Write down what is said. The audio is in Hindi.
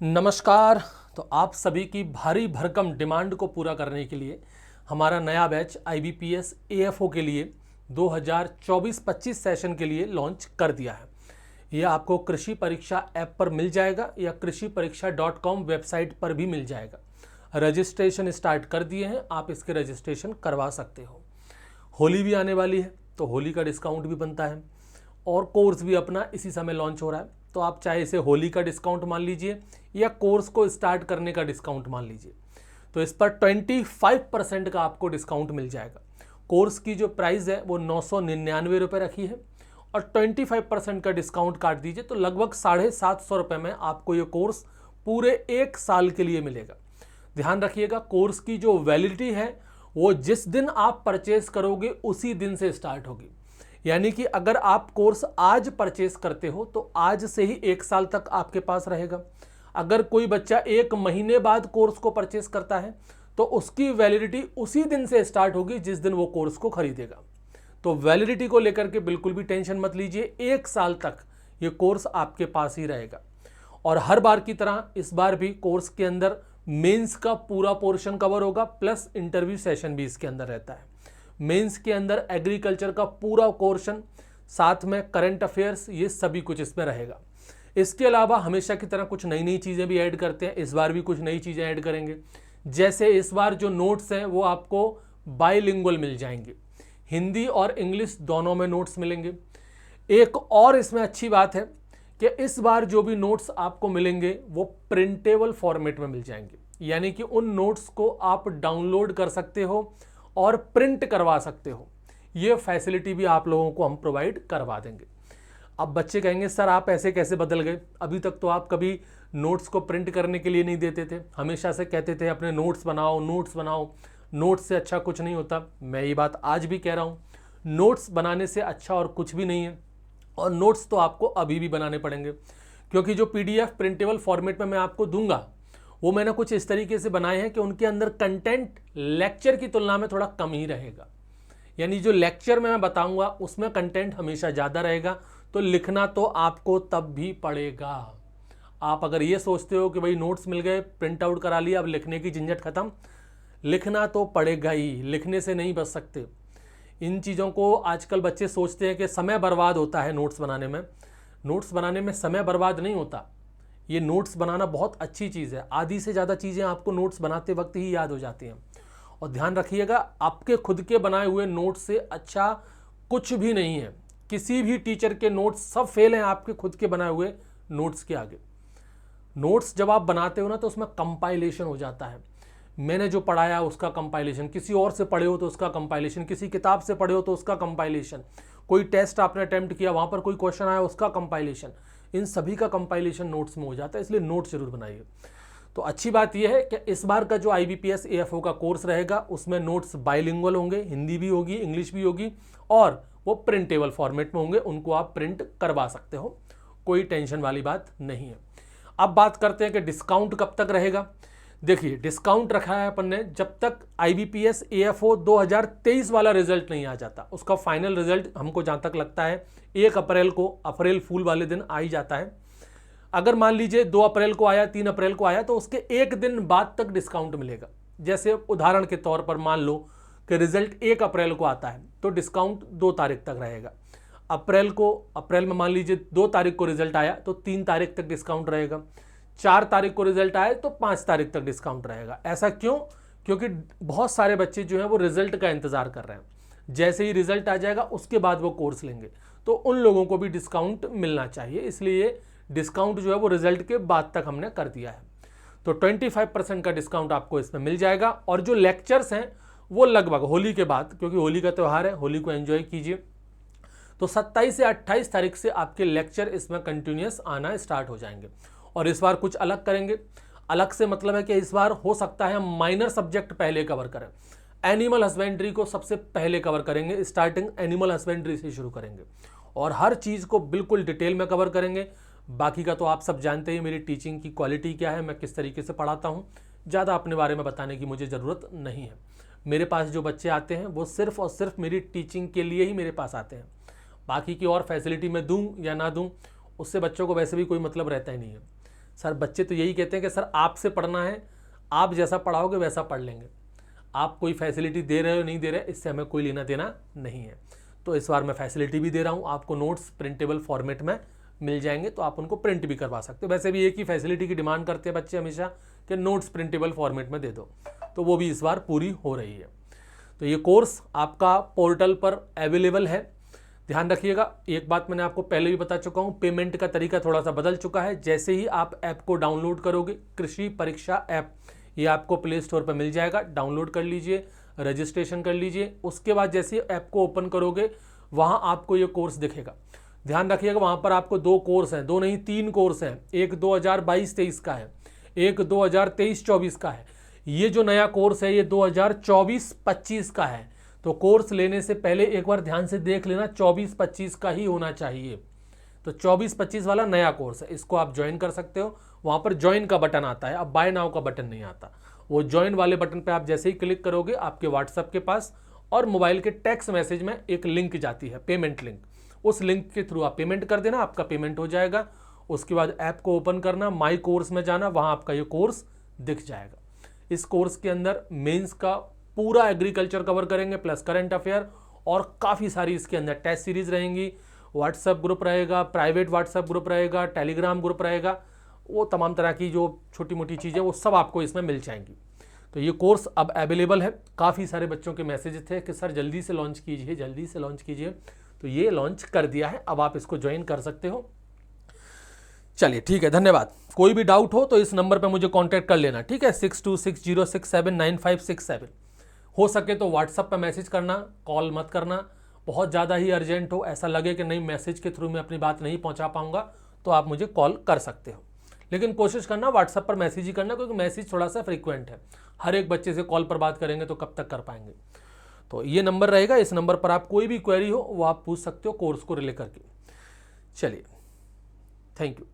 नमस्कार। तो आप सभी की भारी भरकम डिमांड को पूरा करने के लिए हमारा नया बैच IBPS AFO के लिए 2024-25 सेशन के लिए लॉन्च कर दिया है। यह आपको कृषि परीक्षा ऐप पर मिल जाएगा या कृषि परीक्षा.com वेबसाइट पर भी मिल जाएगा। रजिस्ट्रेशन स्टार्ट कर दिए हैं, आप इसके रजिस्ट्रेशन करवा सकते हो। होली भी आने वाली है तो होली का डिस्काउंट भी बनता है और कोर्स भी अपना इसी समय लॉन्च हो रहा है। तो आप चाहे इसे होली का डिस्काउंट मान लीजिए या कोर्स को स्टार्ट करने का डिस्काउंट मान लीजिए, तो इस पर 25% का आपको डिस्काउंट मिल जाएगा। कोर्स की जो प्राइस है वो 999 रुपये रखी है और 25% का डिस्काउंट काट दीजिए तो लगभग 750 रुपये में आपको ये कोर्स पूरे 1 साल के लिए मिलेगा। ध्यान रखिएगा, कोर्स की जो वैलिडिटी है वो जिस दिन आप परचेज करोगे उसी दिन से स्टार्ट होगी। यानी कि अगर आप कोर्स आज परचेस करते हो तो आज से ही 1 साल तक आपके पास रहेगा। अगर कोई बच्चा 1 महीने बाद कोर्स को परचेस करता है तो उसकी वैलिडिटी उसी दिन से स्टार्ट होगी जिस दिन वो कोर्स को खरीदेगा। तो वैलिडिटी को लेकर के बिल्कुल भी टेंशन मत लीजिए, 1 साल तक ये कोर्स आपके पास ही रहेगा। और हर बार की तरह इस बार भी कोर्स के अंदर मेंस का पूरा पोर्शन कवर होगा, प्लस इंटरव्यू सेशन भी इसके अंदर रहता है। मेंस के अंदर एग्रीकल्चर का पूरा पोर्शन, साथ में करंट अफेयर्स, ये सभी कुछ इसमें रहेगा। इसके अलावा हमेशा की तरह कुछ नई नई चीज़ें भी ऐड करते हैं, इस बार भी कुछ नई चीज़ें ऐड करेंगे। जैसे इस बार जो नोट्स हैं वो आपको बाइलिंगुअल मिल जाएंगे, हिंदी और इंग्लिश दोनों में नोट्स मिलेंगे। एक और इसमें अच्छी बात है कि इस बार जो भी नोट्स आपको मिलेंगे वो प्रिंटेबल फॉर्मेट में मिल जाएंगे, यानी कि उन नोट्स को आप डाउनलोड कर सकते हो और प्रिंट करवा सकते हो। ये फैसिलिटी भी आप लोगों को हम प्रोवाइड करवा देंगे। अब बच्चे कहेंगे सर आप ऐसे कैसे बदल गए, अभी तक तो आप कभी नोट्स को प्रिंट करने के लिए नहीं देते थे, हमेशा से कहते थे अपने नोट्स बनाओ नोट्स बनाओ, नोट्स से अच्छा कुछ नहीं होता। मैं ये बात आज भी कह रहा हूँ, नोट्स बनाने से अच्छा और कुछ भी नहीं है। और नोट्स तो आपको अभी भी बनाने पड़ेंगे, क्योंकि जो PDF प्रिंटेबल फॉर्मेट में मैं आपको दूंगा वो मैंने कुछ इस तरीके से बनाए हैं कि उनके अंदर कंटेंट लेक्चर की तुलना में थोड़ा कम ही रहेगा। यानी जो लेक्चर में मैं बताऊंगा उसमें कंटेंट हमेशा ज़्यादा रहेगा, तो लिखना तो आपको तब भी पड़ेगा। आप अगर ये सोचते हो कि भाई नोट्स मिल गए, प्रिंट आउट करा लिया, अब लिखने की झंझट खत्म, लिखना तो पड़ेगा ही, लिखने से नहीं बच सकते। इन चीज़ों को आजकल बच्चे सोचते हैं कि समय बर्बाद होता है नोट्स बनाने में। नोट्स बनाने में समय बर्बाद नहीं होता, ये नोट्स बनाना बहुत अच्छी चीज़ है। आधी से ज़्यादा चीज़ें आपको नोट्स बनाते वक्त ही याद हो जाती हैं। और ध्यान रखिएगा, आपके खुद के बनाए हुए नोट्स से अच्छा कुछ भी नहीं है। किसी भी टीचर के नोट्स सब फेल हैं आपके खुद के बनाए हुए नोट्स के आगे। नोट्स जब आप बनाते हो ना तो उसमें कंपाइलेशन हो जाता है। मैंने जो पढ़ाया उसका कंपाइलेशन, किसी और से पढ़े हो तो उसका कंपाइलेशन, किसी किताब से पढ़े हो तो उसका कंपाइलेशन, कोई टेस्ट आपने अटेम्प्ट किया वहाँ पर कोई क्वेश्चन आया उसका कंपाइलेशन, इन सभी का कंपाइलेशन नोट्स में हो जाता है। इसलिए नोट्स जरूर बनाइए। तो अच्छी बात यह है कि इस बार का जो IBPS AFO का कोर्स रहेगा उसमें नोट्स बाइलिंगुअल होंगे, हिंदी भी होगी इंग्लिश भी होगी और वो प्रिंटेबल फॉर्मेट में होंगे, उनको आप प्रिंट करवा सकते हो, कोई टेंशन वाली बात नहीं है। अब बात करते हैं कि डिस्काउंट कब तक रहेगा। देखिए, डिस्काउंट रखा है अपन ने जब तक IBPS AFO 2023 वाला रिजल्ट नहीं आ जाता। उसका फाइनल रिजल्ट हमको जहाँ तक लगता है 1 अप्रैल को, अप्रैल फूल वाले दिन आ ही जाता है। अगर मान लीजिए 2 अप्रैल को आया, 3 अप्रैल को आया, तो उसके 1 दिन बाद तक डिस्काउंट मिलेगा। जैसे उदाहरण के तौर पर मान लो कि रिजल्ट 1 अप्रैल को आता है तो डिस्काउंट 2 तारीख तक रहेगा। अप्रैल में मान लीजिए 2 तारीख को रिजल्ट आया तो 3 तारीख तक डिस्काउंट रहेगा। 4 तारीख को रिजल्ट आए तो 5 तारीख तक डिस्काउंट रहेगा। ऐसा क्यों? क्योंकि बहुत सारे बच्चे जो हैं वो रिजल्ट का इंतजार कर रहे हैं। जैसे ही रिजल्ट आ जाएगा उसके बाद वो कोर्स लेंगे, तो उन लोगों को भी डिस्काउंट मिलना चाहिए, इसलिए डिस्काउंट जो है वो रिजल्ट के बाद तक हमने कर दिया है। तो 25% का डिस्काउंट आपको इसमें मिल जाएगा। और जो लेक्चर्स हैं वो लगभग होली के बाद, क्योंकि होली का त्यौहार है, होली को एंजॉय कीजिए, तो 27 से 28 तारीख से आपके लेक्चर इसमें कंटिन्यूस आना स्टार्ट हो जाएंगे। और इस बार कुछ अलग करेंगे। अलग से मतलब है कि इस बार हो सकता है माइनर सब्जेक्ट पहले कवर करें। एनिमल हस्बेंड्री को सबसे पहले कवर करेंगे, स्टार्टिंग एनिमल हस्बेंड्री से शुरू करेंगे और हर चीज़ को बिल्कुल डिटेल में कवर करेंगे। बाकी का तो आप सब जानते ही मेरी टीचिंग की क्वालिटी क्या है, मैं किस तरीके से पढ़ाता हूँ। ज़्यादा अपने बारे में बताने की मुझे ज़रूरत नहीं है। मेरे पास जो बच्चे आते हैं वो सिर्फ और सिर्फ मेरी टीचिंग के लिए ही मेरे पास आते हैं। बाकी की और फैसिलिटी मैं दूँ या ना दूँ उससे बच्चों को वैसे भी कोई मतलब रहता ही नहीं है। सर बच्चे तो यही कहते हैं कि सर आपसे पढ़ना है, आप जैसा पढ़ाओगे वैसा पढ़ लेंगे। आप कोई फैसिलिटी दे रहे हो नहीं दे रहे, इससे हमें कोई लेना देना नहीं है। तो इस बार मैं फैसिलिटी भी दे रहा हूँ, आपको नोट्स प्रिंटेबल फॉर्मेट में मिल जाएंगे, तो आप उनको प्रिंट भी करवा सकते हो। वैसे भी एक ही फैसिलिटी की डिमांड करते हैं बच्चे हमेशा कि नोट्स प्रिंटेबल फॉर्मेट में दे दो, तो वो भी इस बार पूरी हो रही है। तो ये कोर्स आपका पोर्टल पर अवेलेबल है। ध्यान रखिएगा, एक बात मैंने आपको पहले भी बता चुका हूँ, पेमेंट का तरीका थोड़ा सा बदल चुका है। जैसे ही आप ऐप को डाउनलोड करोगे, कृषि परीक्षा ऐप, ये आपको प्ले स्टोर पर मिल जाएगा, डाउनलोड कर लीजिए, रजिस्ट्रेशन कर लीजिए। उसके बाद जैसे ही ऐप को ओपन करोगे, वहाँ आपको ये कोर्स दिखेगा। ध्यान रखिएगा, वहाँ पर आपको 2 कोर्स हैं, 2 नहीं 3 कोर्स हैं। एक 2022-23 का है, एक 2023-24 का है। ये जो नया कोर्स है ये 2024-25 का है। तो कोर्स लेने से पहले एक बार ध्यान से देख लेना, 24-25 का ही होना चाहिए। तो 24-25 वाला नया कोर्स है, इसको आप ज्वाइन कर सकते हो। वहाँ पर ज्वाइन का बटन आता है, अब बाय नाउ का बटन नहीं आता। वो ज्वाइन वाले बटन पे आप जैसे ही क्लिक करोगे, आपके व्हाट्सएप के पास और मोबाइल के टेक्स्ट मैसेज में एक लिंक जाती है, पेमेंट लिंक। उस लिंक के थ्रू आप पेमेंट कर देना, आपका पेमेंट हो जाएगा। उसके बाद ऐप को ओपन करना, माई कोर्स में जाना, वहाँ आपका ये कोर्स दिख जाएगा। इस कोर्स के अंदर मेंस का पूरा एग्रीकल्चर कवर करेंगे, प्लस करंट अफेयर, और काफ़ी सारी इसके अंदर टेस्ट सीरीज रहेंगी। व्हाट्सएप ग्रुप रहेगा, प्राइवेट व्हाट्सएप ग्रुप रहेगा, टेलीग्राम ग्रुप रहेगा, वो तमाम तरह की जो छोटी मोटी चीज़ें वो सब आपको इसमें मिल जाएंगी। तो ये कोर्स अब अवेलेबल है। काफ़ी सारे बच्चों के मैसेज थे कि सर जल्दी से लॉन्च कीजिए, जल्दी से लॉन्च कीजिए, तो ये लॉन्च कर दिया है, अब आप इसको ज्वाइन कर सकते हो। चलिए ठीक है, धन्यवाद। कोई भी डाउट हो तो इस नंबर पे मुझे कांटेक्ट कर लेना, ठीक है, 6260679567। हो सके तो व्हाट्सएप पे मैसेज करना, कॉल मत करना। बहुत ज़्यादा ही अर्जेंट हो, ऐसा लगे कि नहीं मैसेज के थ्रू मैं अपनी बात नहीं पहुंचा पाऊंगा, तो आप मुझे कॉल कर सकते हो। लेकिन कोशिश करना व्हाट्सएप पर मैसेज ही करना, क्योंकि मैसेज थोड़ा सा फ्रीक्वेंट है। हर एक बच्चे से कॉल पर बात करेंगे तो कब तक कर पाएंगे। तो ये नंबर रहेगा, इस नंबर पर आप कोई भी क्वेरी हो वो आप पूछ सकते हो कोर्स को रिले करके। चलिए, थैंक यू।